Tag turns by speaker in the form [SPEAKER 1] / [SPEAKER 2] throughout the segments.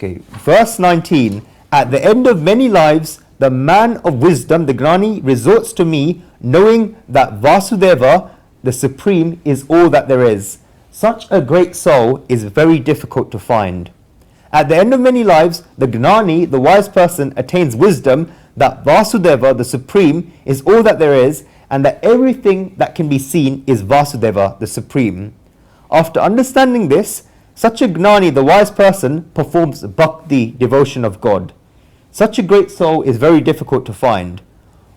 [SPEAKER 1] Okay, verse 19. At the end of many lives, the man of wisdom, the Gnani, resorts to me, knowing that Vāsudeva, the Supreme, is all that there is. Such a great soul is very difficult to find. At the end of many lives, the Gnani, the wise person, attains wisdom that Vāsudeva, the Supreme, is all that there is, and that everything that can be seen is Vāsudeva, the Supreme. After understanding this, such a Gnani, the wise person, performs bhakti, devotion of God. Such a great soul is very difficult to find.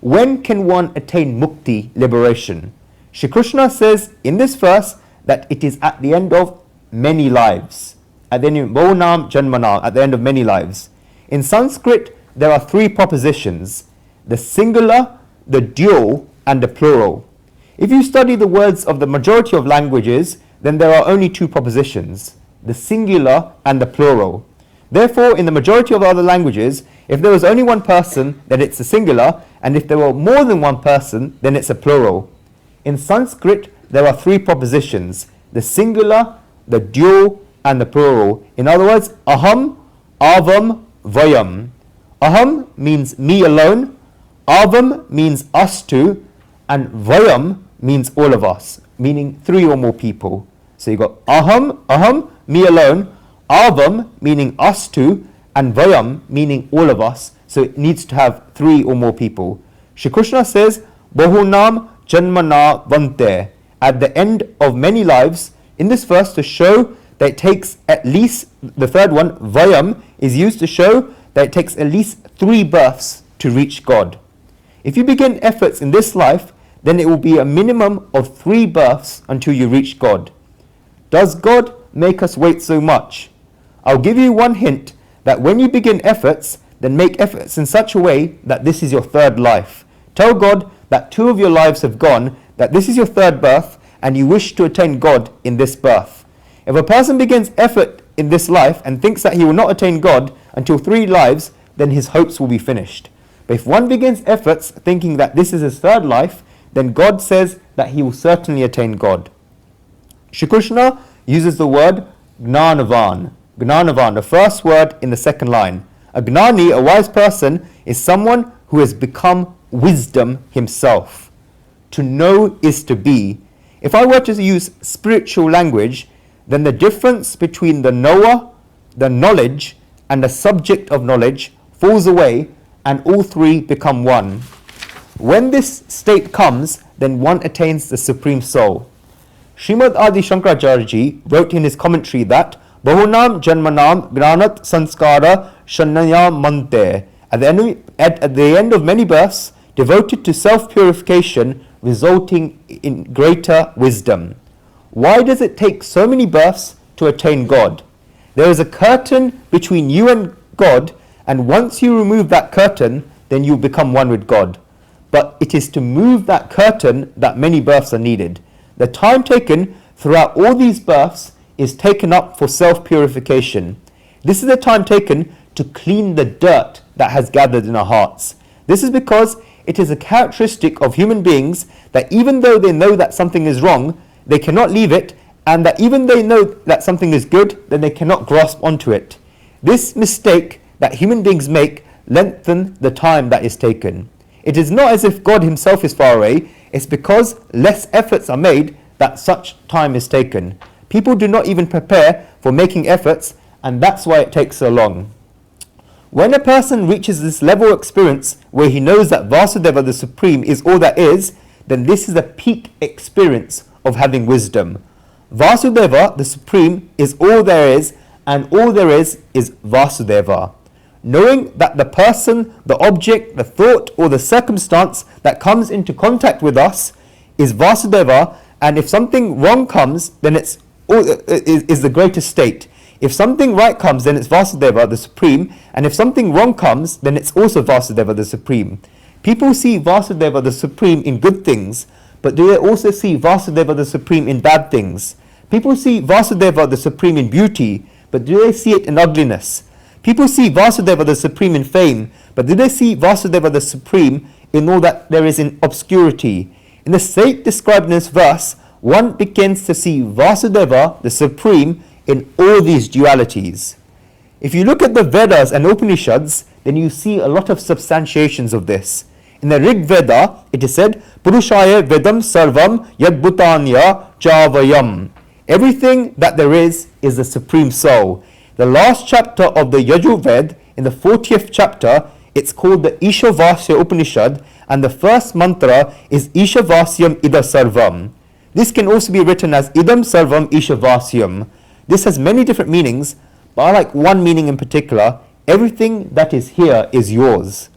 [SPEAKER 1] When can one attain mukti, liberation? Shri Krishna says in this verse that it is at the end of many lives. At the end of Bhonam Janmanam, at the end of many lives. In Sanskrit, there are three propositions: the singular, the dual, and the plural. If you study the words of the majority of languages, then there are only two propositions: the singular and the plural. Therefore, in the majority of other languages, if there was only one person, then it's a singular, and if there were more than one person, then it's a plural. In Sanskrit, there are three propositions: the singular, the dual, and the plural. In other words, aham, avam, vayam. Aham means me alone, avam means us two, and vayam means all of us, meaning three or more people. So you got aham, me alone, avam meaning us two, and vayam meaning all of us. So it needs to have three or more people. Shri Krishna says, Bahunam Janmana Vante, at the end of many lives, in this verse to show that it takes at least, the third one, vayam, is used to show that it takes at least 3 births to reach God. If you begin efforts in this life, then it will be a minimum of 3 births until you reach God. Does God make us wait so much? I'll give you one hint, that when you begin efforts, then make efforts in such a way that this is your 3rd life. Tell God that 2 of your lives have gone, that this is your 3rd birth, and you wish to attain God in this birth. If a person begins effort in this life and thinks that he will not attain God until 3 lives, then his hopes will be finished. But if one begins efforts thinking that this is his 3rd life, then God says that he will certainly attain God. Shri Krishna uses the word Gnanavan. Gnanavan, the first word in the 2nd line. A Gnani, a wise person, is someone who has become wisdom himself. To know is to be. If I were to use spiritual language, then the difference between the knower, the knowledge, and the subject of knowledge falls away, and all 3 become one. When this state comes, then one attains the Supreme Soul. Srimad Adi Shankaracharya Ji wrote in his commentary that Bahunam Janmanam Gnanat Sanskara Shannayam Mante, at the end of many births, devoted to self-purification, resulting in greater wisdom. Why does it take so many births to attain God? There is a curtain between you and God, and once you remove that curtain, then you become one with God. But it is to move that curtain that many births are needed. The time taken throughout all these births is taken up for self-purification. This is the time taken to clean the dirt that has gathered in our hearts. This is because it is a characteristic of human beings that even though they know that something is wrong, they cannot leave it, and that even they know that something is good, then they cannot grasp onto it. This mistake that human beings make lengthen the time that is taken. It is not as if God himself is far away, it's because less efforts are made that such time is taken. People do not even prepare for making efforts, and that's why it takes so long. When a person reaches this level of experience where he knows that Vāsudeva, the Supreme, is all that is, then this is a peak experience of having wisdom. Vāsudeva, the Supreme, is all there is, and all there is Vāsudeva. Knowing that the person, the object, the thought, or the circumstance that comes into contact with us is Vāsudeva, and if something wrong comes, then it's the greatest state. If something right comes, then it's Vāsudeva, the Supreme, and if something wrong comes, then it's also Vāsudeva, the Supreme. People see Vāsudeva, the Supreme, in good things, but do they also see Vāsudeva, the Supreme, in bad things? People see Vāsudeva, the Supreme, in beauty, but do they see it in ugliness? People see Vāsudeva, the Supreme, in fame, but do they see Vāsudeva, the Supreme, in all that there is in obscurity? In the state described in this verse, one begins to see Vāsudeva, the Supreme, in all these dualities. If you look at the Vedas and Upanishads, then you see a lot of substantiations of this. In the Rig Veda, it is said, Purushaya Vedam Sarvam Yadbhutanya Javayam. Everything that there is the Supreme Soul. The last chapter of the Yajurveda, in the 40th chapter, it's called the Ishavasya Upanishad, and the first mantra is Ishavasyam Ida Sarvam. This can also be written as Idam Sarvam Ishavasyam. This has many different meanings, but I like one meaning in particular. Everything that is here is yours.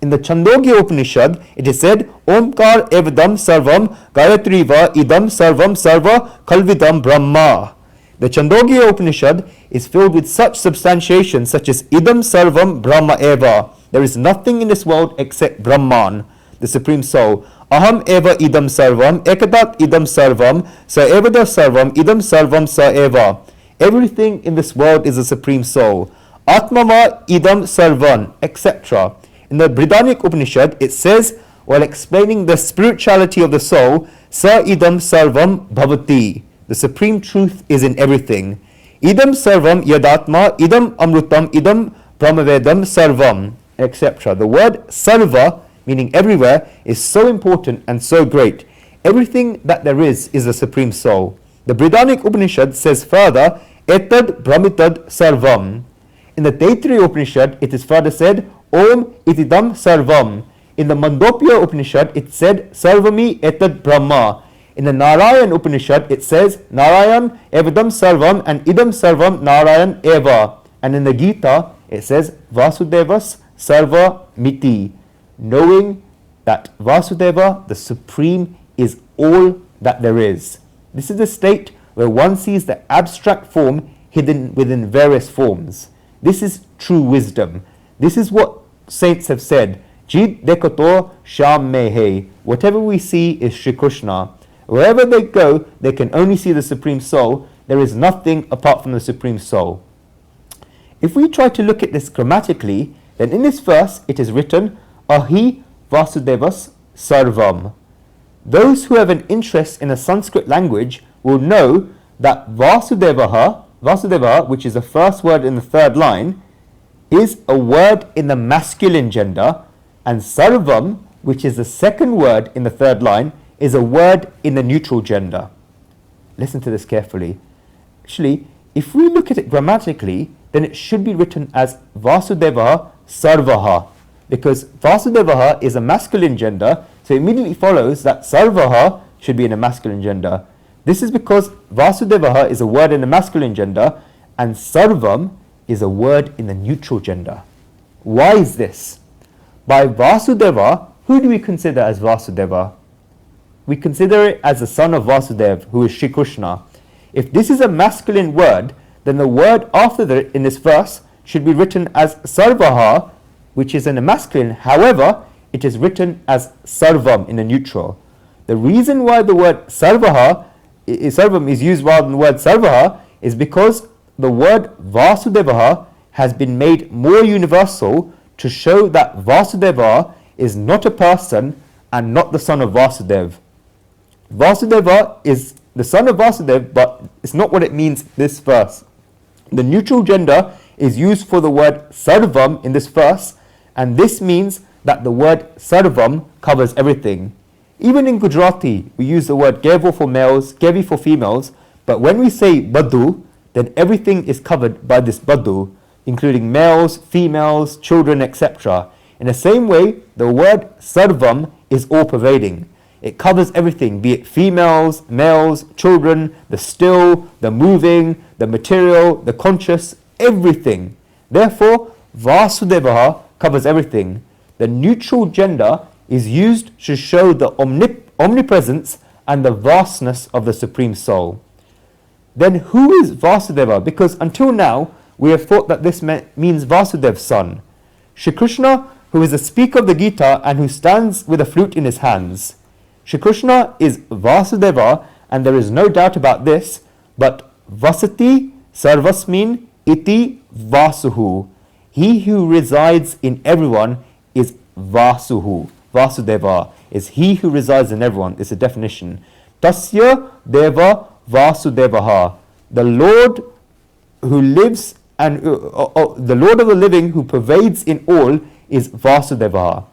[SPEAKER 1] In the Chandogya Upanishad, it is said, Omkar Evadam Sarvam Gayatriva Idam Sarvam Sarva Kalvidam Brahma. The Chandogya Upanishad is filled with such substantiation such as Idam Sarvam Brahma Eva. There is nothing in this world except Brahman, the Supreme Soul. Aham Eva Idam Sarvam Ekadat Idam Sarvam Sa Evada Sarvam Idam Sarvam Sa Eva. Everything in this world is the Supreme Soul. Atmava Idam Sarvan, etc. In the Brihadaranyaka Upanishad, it says, while explaining the spirituality of the soul, Sa Idam Sarvam Bhavati. The Supreme Truth is in everything. Idam Sarvam Yadatma Idam Amrutam Idam Brahmavedam Sarvam, etc. The word Sarva, meaning everywhere, is so important and so great. Everything that there is the Supreme Soul. The Brihadaranyaka Upanishad says further, Etad Brahmitad Sarvam. In the Taittiriya Upanishad, it is further said, Om Itidam Sarvam. In the Mandopya Upanishad, it said, Sarvami Etad Brahma. In the Narayan Upanishad, it says, Narayan Evadam Sarvam and Idam Sarvam Narayan Eva. And in the Gita, it says, Vāsudevas Sarva Miti. Knowing that Vāsudeva, the Supreme, is all that there is. This is a state where one sees the abstract form hidden within various forms. This is true wisdom. This is what saints have said. Jid dekoto sham mehe. Whatever we see is Shri Krishna. Wherever they go, they can only see the Supreme Soul. There is nothing apart from the Supreme Soul. If we try to look at this grammatically, then in this verse it is written, Ahi Vasudevas Sarvam. Those who have an interest in the Sanskrit language will know that Vasudeva, which is the first word in the third line, is a word in the masculine gender, and Sarvam, which is the second word in the third line, is a word in the neutral gender. Listen to this carefully. Actually, if we look at it grammatically, then it should be written as Vasudeva Sarvaha, because Vasudeva is a masculine gender, so it immediately follows that Sarvaha should be in a masculine gender. This is because Vasudeva is a word in the masculine gender and Sarvam is a word in the neutral gender. Why is this? By Vāsudeva, who do we consider as Vāsudeva? We consider it as the son of Vāsudeva, who is Shri Krishna. If this is a masculine word, then the word after it in this verse should be written as Sarvaha, which is in the masculine. However, it is written as Sarvam in the neutral. The reason why the word Sarvaha, Sarvam is used rather than the word Sarvaha is because the word Vāsudeva has been made more universal to show that Vāsudeva is not a person and not the son of Vāsudeva. Vāsudeva is the son of Vāsudeva, but it's not what it means in this verse. The neutral gender is used for the word Sarvam in this verse, and this means that the word Sarvam covers everything. Even in Gujarati, we use the word Gevo for males, Gevi for females, but when we say Badhu, then everything is covered by this Badhu, including males, females, children, etc. In the same way, the word Sarvam is all-pervading. It covers everything, be it females, males, children, the still, the moving, the material, the conscious, everything. Therefore, Vāsudeva covers everything. The neutral gender is used to show the omnipresence and the vastness of the Supreme Soul. Then who is Vāsudeva? Because until now, we have thought that this means Vāsudev's son. Shri Krishna, who is the speaker of the Gita and who stands with a flute in his hands. Shri Krishna is Vāsudeva, and there is no doubt about this, but Vasati Sarvasmin iti Vasuhu. He who resides in everyone is Vasuhu. Vāsudeva is he who resides in everyone. It's a definition. Tasya Deva Vāsudevaha. The Lord who lives and the Lord of the living who pervades in all is Vāsudeva.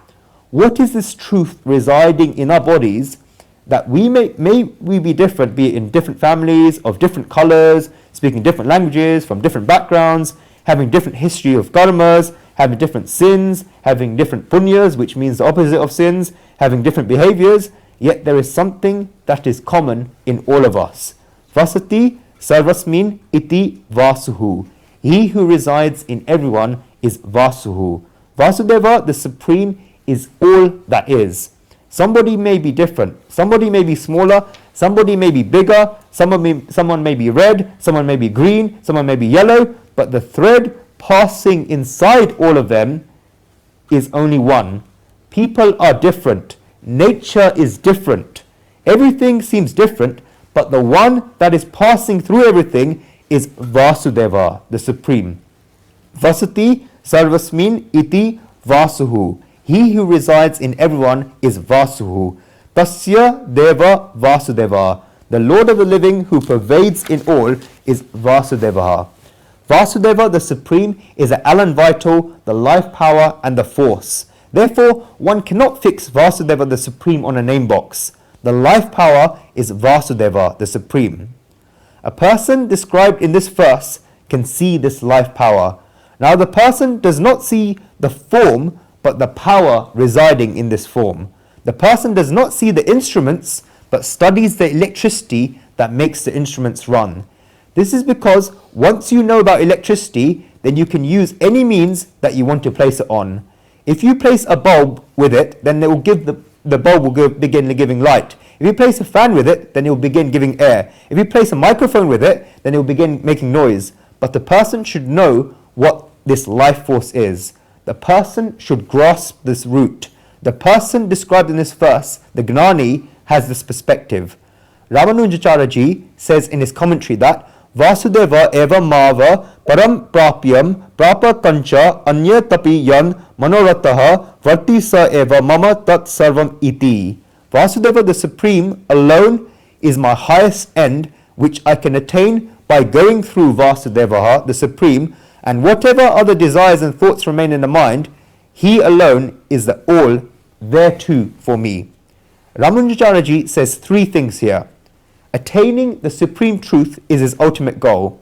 [SPEAKER 1] What is this truth residing in our bodies, that we may we be different, be it in different families, of different colors, speaking different languages, from different backgrounds, having different history of karmas, having different sins, having different punyas, which means the opposite of sins, having different behaviors, yet there is something that is common in all of us. Vasati sarvasmin iti vasuhu. He who resides in everyone is Vasuhu. Vāsudeva, the Supreme, is all that is. Somebody may be different. Somebody may be smaller. Somebody may be bigger. Someone may be red. Someone may be green. Someone may be yellow. But the thread passing inside all of them is only one. People are different. Nature is different. Everything seems different, but the one that is passing through everything is Vāsudeva, the Supreme. Vasati sarvasmin iti vasuhu. He who resides in everyone is Vasuhu. Tasya deva Vāsudeva. The Lord of the living who pervades in all is Vāsudeva. Vāsudeva, the Supreme, is the Allen vital, the life power and the force. Therefore, one cannot fix Vāsudeva, the Supreme, on a name box. The life power is Vāsudeva, the Supreme. A person described in this verse can see this life power. Now the person does not see the form, but the power residing in this form. The person does not see the instruments, but studies the electricity that makes the instruments run. This is because once you know about electricity, then you can use any means that you want to place it on. If you place a bulb with it, then it will give the bulb will begin giving light. If you place a fan with it, then it will begin giving air. If you place a microphone with it, then it will begin making noise. But the person should know what this life force is. The person should grasp this root. The person described in this verse, the Gnani, has this perspective. Ramanujacharya says in his commentary that Vāsudeva eva mava param prapyam prapa kancha anya tapi yan manorataha varti sa eva mama tat sarvam iti. Vāsudeva, the Supreme, alone is my highest end, which I can attain by going through Vāsudeva, the Supreme, and whatever other desires and thoughts remain in the mind, he alone is the all thereto for me. Ramanujacharya says three things here. Attaining the supreme truth is his ultimate goal.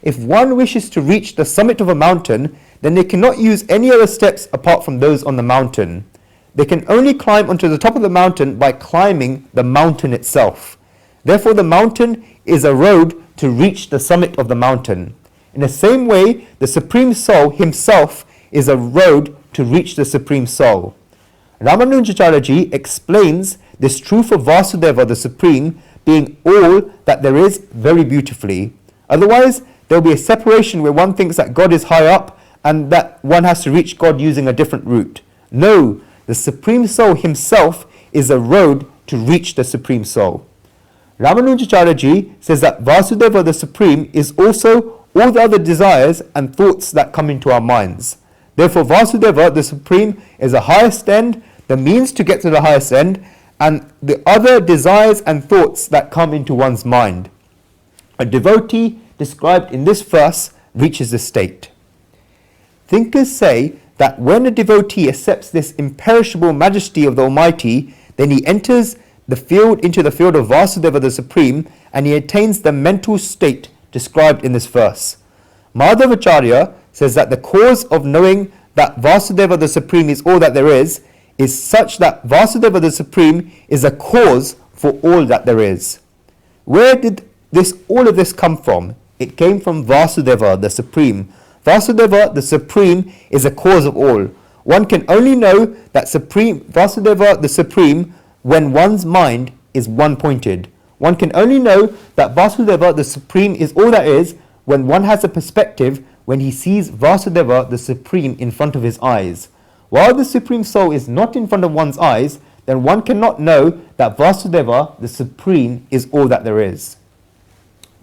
[SPEAKER 1] If one wishes to reach the summit of a mountain, then they cannot use any other steps apart from those on the mountain. They can only climb onto the top of the mountain by climbing the mountain itself. Therefore, the mountain is a road to reach the summit of the mountain. In the same way, the Supreme Soul himself is a road to reach the Supreme Soul. Ramanujacharya explains this truth of Vāsudeva, the Supreme, being all that there is, very beautifully. Otherwise, there will be a separation where one thinks that God is high up and that one has to reach God using a different route. No, the Supreme Soul himself is a road to reach the Supreme Soul. Ramanujacharya says that Vāsudeva, the Supreme, is also all the other desires and thoughts that come into our minds. Therefore, Vāsudeva, the Supreme, is the highest end, the means to get to the highest end, and the other desires and thoughts that come into one's mind. A devotee described in this verse reaches this state. Thinkers say that when a devotee accepts this imperishable majesty of the Almighty, then he enters into the field of Vāsudeva, the Supreme, and he attains the mental state described in this verse. Madhavacharya says that the cause of knowing that Vāsudeva, the Supreme, is all that there is such that Vāsudeva, the Supreme, is a cause for all that there is. Where did all of this come from? It came from Vāsudeva, the Supreme. Vāsudeva, the Supreme, is a cause of all. One can only know that Vāsudeva, the Supreme, when one's mind is one-pointed. One can only know that Vāsudeva, the Supreme, is all that is when one has a perspective when he sees Vāsudeva, the Supreme, in front of his eyes. While the Supreme Soul is not in front of one's eyes, then one cannot know that Vāsudeva, the Supreme, is all that there is.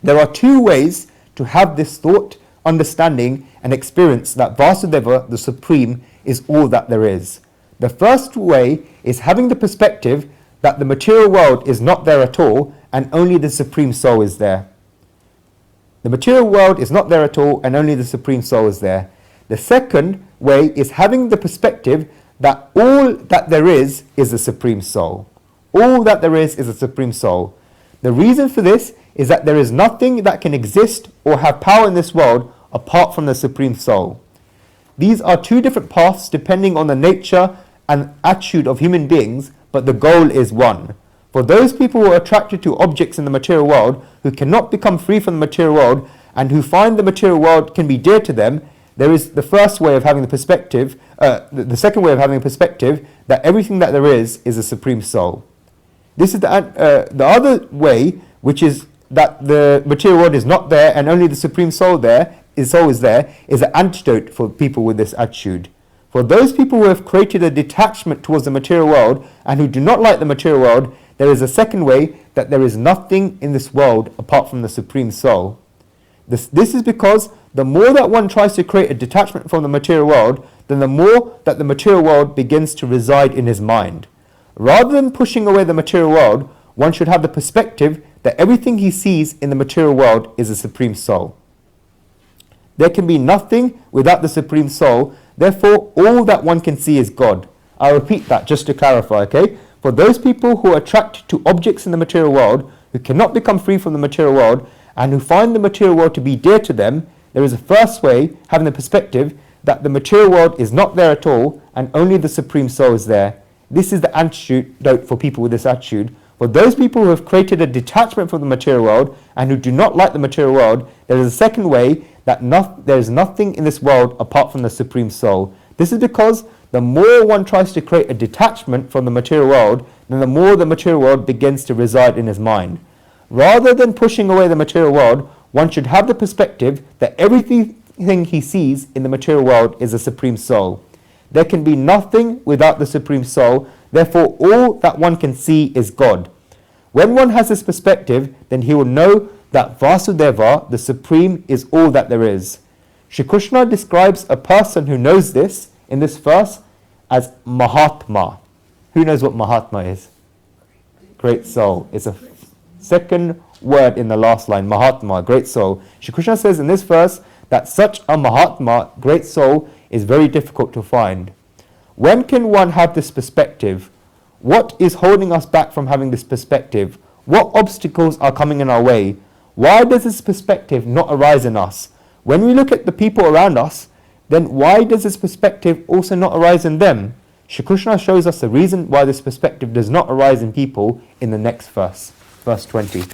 [SPEAKER 1] There are two ways to have this thought, understanding, and experience that Vāsudeva, the Supreme, is all that there is. The first way is having the perspective that the material world is not there at all, and only the Supreme Soul is there. The material world is not there at all, and only the Supreme Soul is there. The second way is having the perspective that all that there is the Supreme Soul. All that there is the Supreme Soul. The reason for this is that there is nothing that can exist or have power in this world apart from the Supreme Soul. These are two different paths depending on the nature and attitude of human beings, but the goal is one. For those people who are attracted to objects in the material world, who cannot become free from the material world, and who find the material world can be dear to them, there is the first way of having the perspective, the second way of having a perspective, that everything that there is the Supreme Soul. This is the other way, which is that the material world is not there and only the Supreme Soul is an antidote for people with this attitude. For those people who have created a detachment towards the material world and who do not like the material world, there is a second way, that there is nothing in this world apart from the Supreme Soul. This is because the more that one tries to create a detachment from the material world, then the more that the material world begins to reside in his mind. Rather than pushing away the material world, one should have the perspective that everything he sees in the material world is the Supreme Soul. There can be nothing without the Supreme Soul, therefore all that one can see is God. I'll repeat that just to clarify, okay? For those people who are attracted to objects in the material world, who cannot become free from the material world, and who find the material world to be dear to them, there is a first way, having the perspective that the material world is not there at all, and only the Supreme Soul is there. This is the antidote for people with this attitude. For those people who have created a detachment from the material world, and who do not like the material world, there is a second way, that there is nothing in this world apart from the Supreme Soul. This is because the more one tries to create a detachment from the material world, then the more the material world begins to reside in his mind. Rather than pushing away the material world, one should have the perspective that everything he sees in the material world is the Supreme Soul. There can be nothing without the Supreme Soul, therefore all that one can see is God. When one has this perspective, then he will know that Vāsudeva, the Supreme, is all that there is. Shri Krishna describes a person who knows this in this verse as Mahatma. Who knows what Mahatma is? Great soul. It's a second word in the last line, Mahatma, great soul. Shri Krishna says in this verse that such a Mahatma, great soul, is very difficult to find. When can one have this perspective? What is holding us back from having this perspective? What obstacles are coming in our way? Why does this perspective not arise in us? When we look at the people around us, then why does this perspective also not arise in them? Shri Krishna shows us the reason why this perspective does not arise in people in the next verse, verse 20.